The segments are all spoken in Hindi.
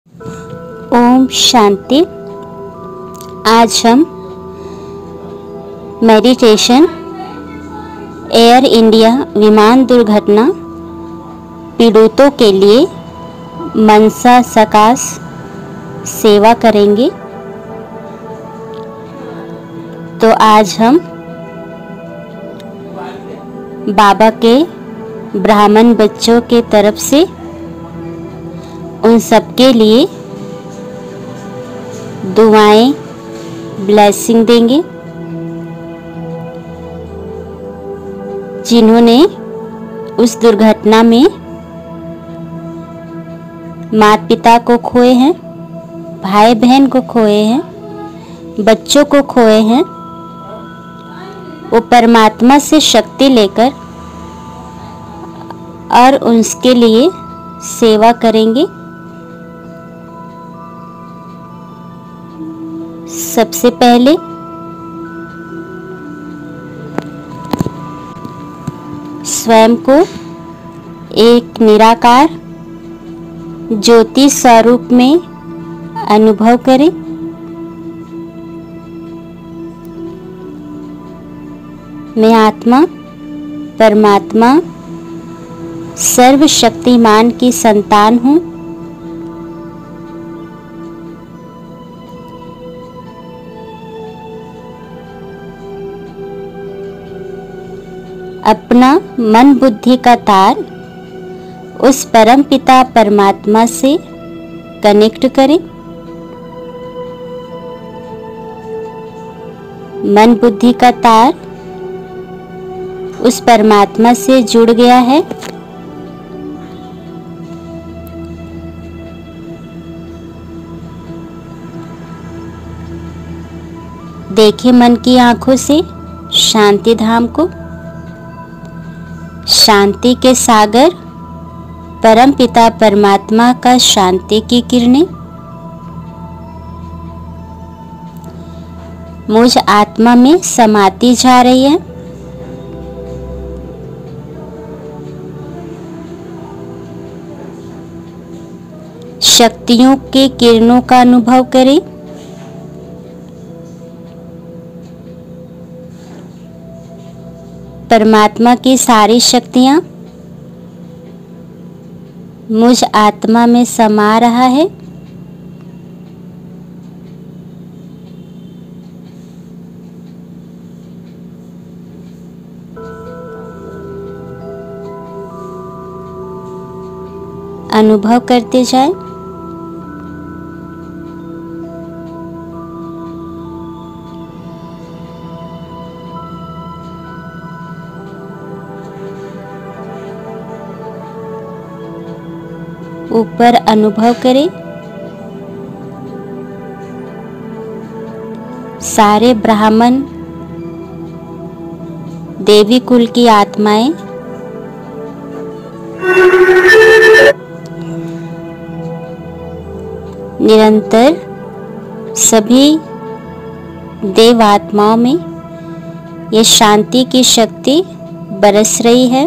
ओम शांति। आज हम मेडिटेशन एयर इंडिया विमान दुर्घटना पीड़ितों के लिए मनसा सकाश सेवा करेंगे। तो आज हम बाबा के ब्राह्मण बच्चों के तरफ से उन सबके लिए दुआएं ब्लेसिंग देंगे जिन्होंने उस दुर्घटना में माता पिता को खोए हैं, भाई बहन को खोए हैं, बच्चों को खोए हैं। वो परमात्मा से शक्ति लेकर और उसके लिए सेवा करेंगे। सबसे पहले स्वयं को एक निराकार ज्योति स्वरूप में अनुभव करें। मैं आत्मा परमात्मा सर्वशक्तिमान की संतान हूँ। अपना मन बुद्धि का तार उस परम पिता परमात्मा से कनेक्ट करें। मन बुद्धि का तार उस परमात्मा से जुड़ गया है। देखें मन की आंखों से शांति धाम को। शांति के सागर परम पिता परमात्मा का शांति की किरणें मुझ आत्मा में समाती जा रही है। शक्तियों के किरणों का अनुभव करें। परमात्मा की सारी शक्तियां मुझ आत्मा में समा रहा है। अनुभव करते जाए। ऊपर अनुभव करें। सारे ब्राह्मण देवी कुल की आत्माएं निरंतर सभी देव आत्माओं में ये शांति की शक्ति बरस रही है।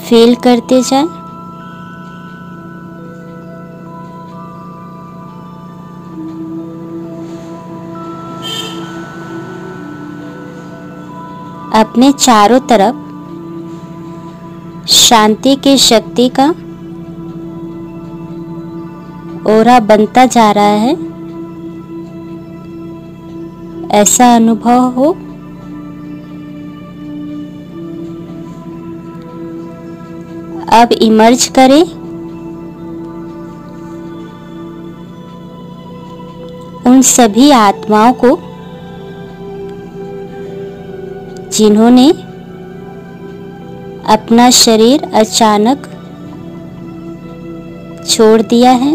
फील करते जाए। अपने चारों तरफ शांति की शक्ति का ओरा बनता जा रहा है। ऐसा अनुभव हो। अब इमर्ज करें उन सभी आत्माओं को जिन्होंने अपना शरीर अचानक छोड़ दिया है,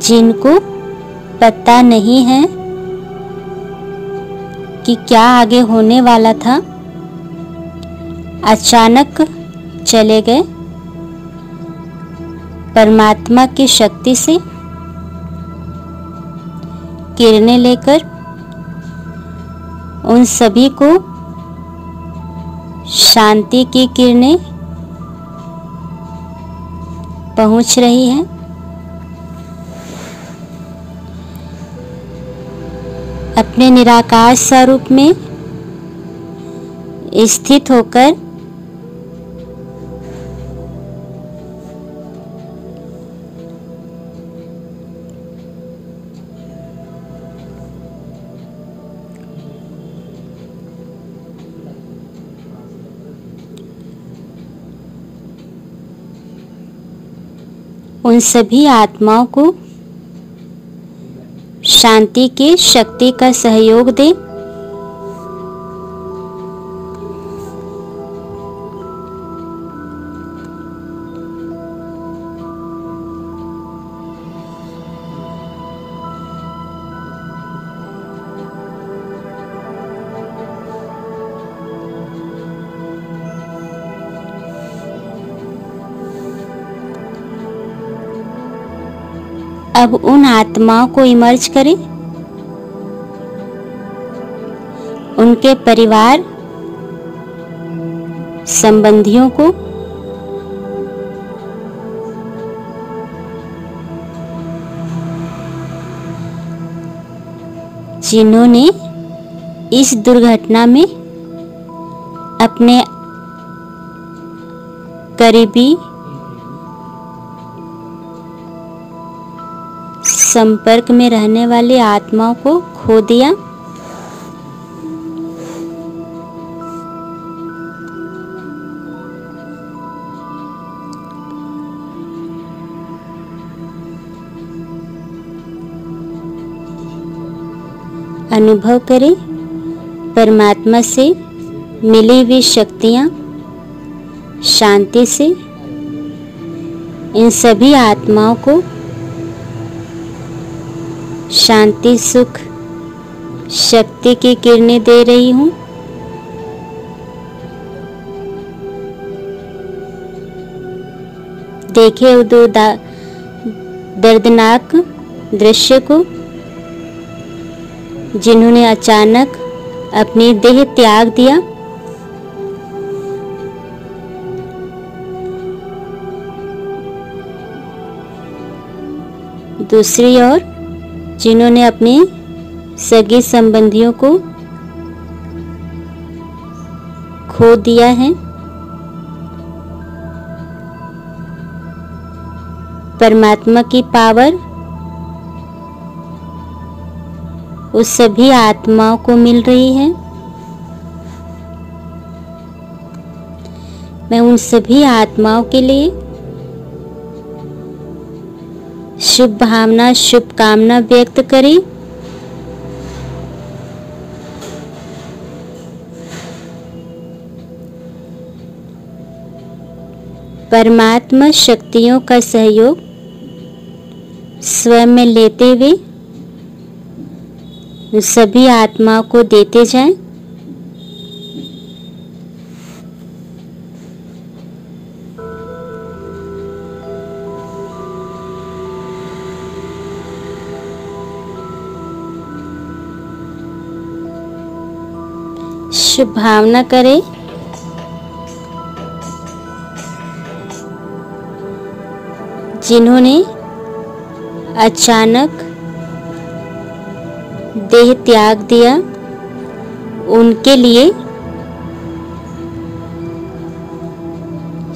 जिनको पता नहीं है कि क्या आगे होने वाला था, अचानक चले गए। परमात्मा की शक्ति से किरणें लेकर उन सभी को शांति की किरणें पहुंच रही हैं। अपने निराकार स्वरूप में स्थित होकर उन सभी आत्माओं को शांति की शक्ति का सहयोग दें। अब उन आत्माओं को इमर्ज करें, उनके परिवार संबंधियों को, जिन्होंने इस दुर्घटना में अपने करीबी संपर्क में रहने वाली आत्माओं को खो दिया। अनुभव करें परमात्मा से मिली हुई शक्तियां शांति से इन सभी आत्माओं को शांति सुख शक्ति की किरणें दे रही हूँ। देखिए उस दर्दनाक दृश्य को, जिन्होंने अचानक अपनी देह त्याग दिया। दूसरी ओर जिन्होंने अपने सगे संबंधियों को खो दिया है। परमात्मा की पावर उस सभी आत्माओं को मिल रही है। मैं उन सभी आत्माओं के लिए शुभ भावना शुभकामना व्यक्त करें। परमात्मा शक्तियों का सहयोग स्वयं में लेते हुए सभी आत्माओं को देते जाएं। शुभ भावना करें जिन्होंने अचानक देह त्याग दिया, उनके लिए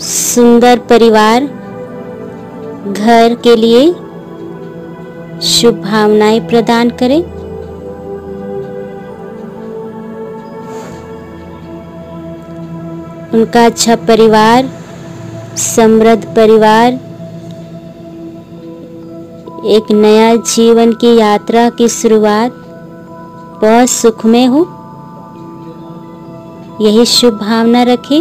सुंदर परिवार घर के लिए शुभ भावनाएं प्रदान करें। उनका अच्छा परिवार समृद्ध परिवार एक नया जीवन की यात्रा की शुरुआत बहुत सुखमय हो, यही शुभ भावना रखें।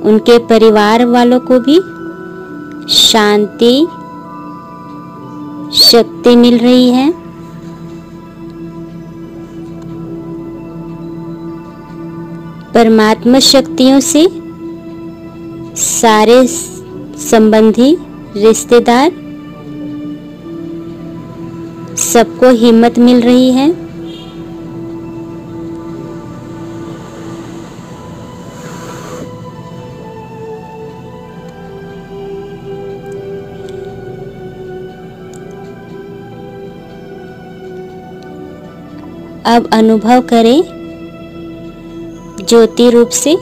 उनके परिवार वालों को भी शांति शक्ति मिल रही है। परमात्मा शक्तियों से सारे संबंधी रिश्तेदार, सबको हिम्मत मिल रही है। अब अनुभव करें ज्योति रूप से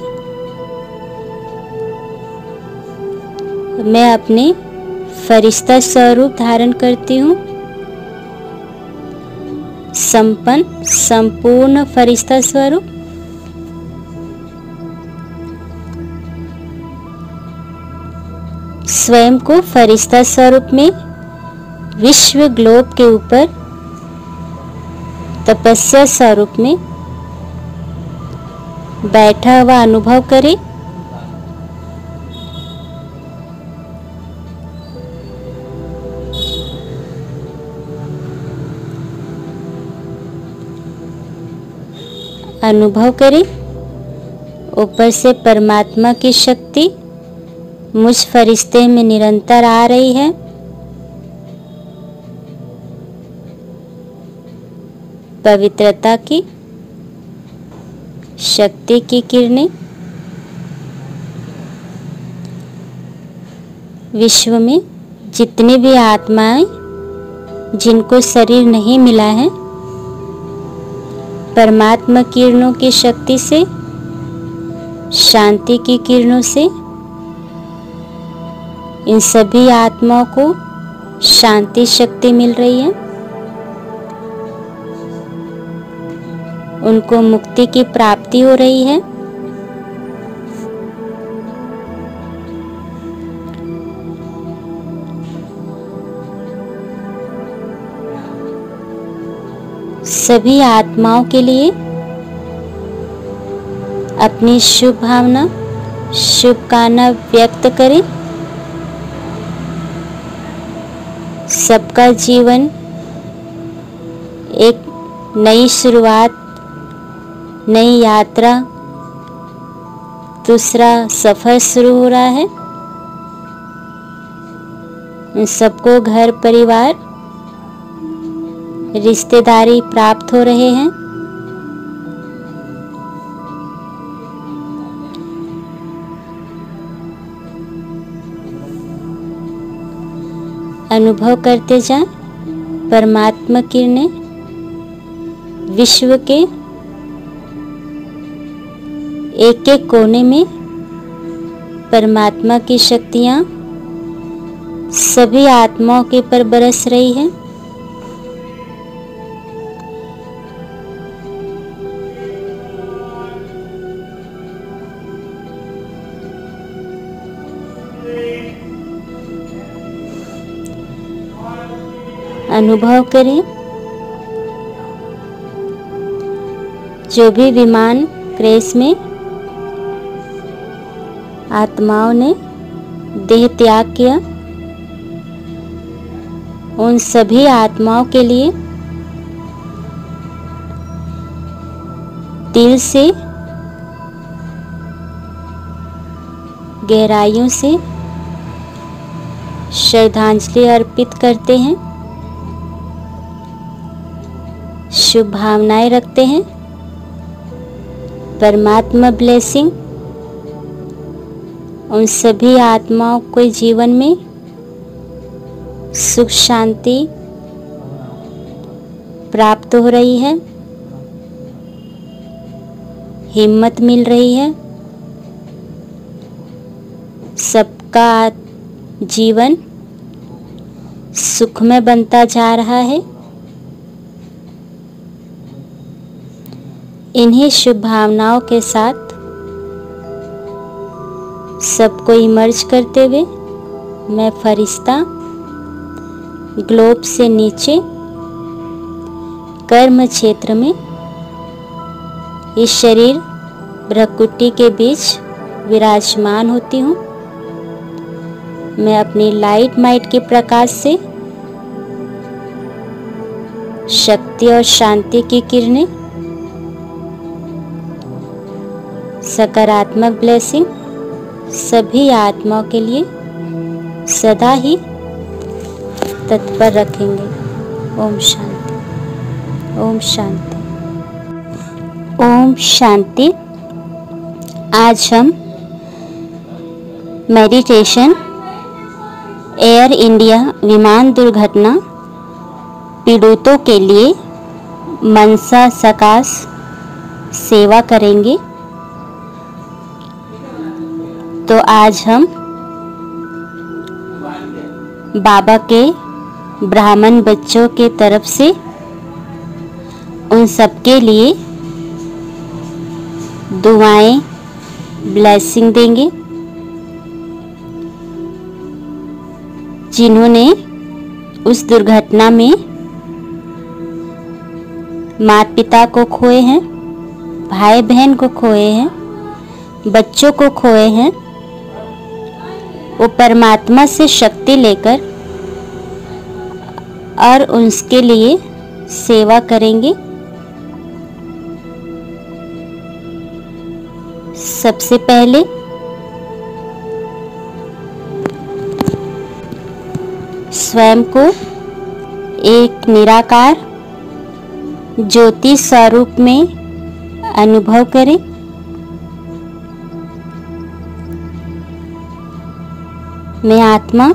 मैं अपने फरिश्ता स्वरूप धारण करती हूँ। संपन्न संपूर्ण फरिश्ता स्वरूप। स्वयं को फरिश्ता स्वरूप में विश्व ग्लोब के ऊपर तपस्या स्वरूप में बैठा हुआ अनुभव करें। अनुभव करें ऊपर से परमात्मा की शक्ति मुझ फरिश्ते में निरंतर आ रही है। पवित्रता की शक्ति की किरणें विश्व में जितनी भी आत्माएं जिनको शरीर नहीं मिला है, परमात्मा किरणों की शक्ति से, शांति की किरणों से इन सभी आत्माओं को शांति शक्ति मिल रही है। उनको मुक्ति की प्राप्ति हो रही है। सभी आत्माओं के लिए अपनी शुभ भावना, शुभकामना व्यक्त करें। सबका जीवन एक नई शुरुआत, नई यात्रा, दूसरा सफर शुरू हो रहा है। उन सबको घर परिवार, रिश्तेदारी प्राप्त हो रहे हैं। अनुभव करते जाएं परमात्मा किरणें विश्व के एक एक कोने में परमात्मा की शक्तियां सभी आत्माओं के पर बरस रही है। अनुभव करें जो भी विमान क्रैश में आत्माओं ने देह त्याग किया, उन सभी आत्माओं के लिए दिल से गहराइयों से श्रद्धांजलि अर्पित करते हैं, शुभ भावनाएं रखते हैं। परमात्मा ब्लेसिंग उन सभी आत्माओं के जीवन में सुख शांति प्राप्त हो रही है, हिम्मत मिल रही है। सबका जीवन सुखमय बनता जा रहा है। इन्हीं शुभ भावनाओं के साथ सबको इमर्ज करते हुए मैं फरिश्ता ग्लोब से नीचे कर्म क्षेत्र में इस शरीर भ्रकुटी के बीच विराजमान होती हूँ। मैं अपनी लाइट माइट के प्रकाश से शक्ति और शांति की किरणें, सकारात्मक ब्लेसिंग सभी आत्माओं के लिए सदा ही तत्पर रखेंगे। ओम शांति, ओम शांति, ओम शांति। आज हम मेडिटेशन एयर इंडिया विमान दुर्घटना पीड़ितों के लिए मनसा सकाश सेवा करेंगे। तो आज हम बाबा के ब्राह्मण बच्चों के तरफ से उन सबके लिए दुआएं ब्लेसिंग देंगे जिन्होंने उस दुर्घटना में माता पिता को खोए हैं, भाई बहन को खोए हैं, बच्चों को खोए हैं। वो परमात्मा से शक्ति लेकर और उसके लिए सेवा करेंगे। सबसे पहले स्वयं को एक निराकार ज्योति स्वरूप में अनुभव करें। मैं आत्मा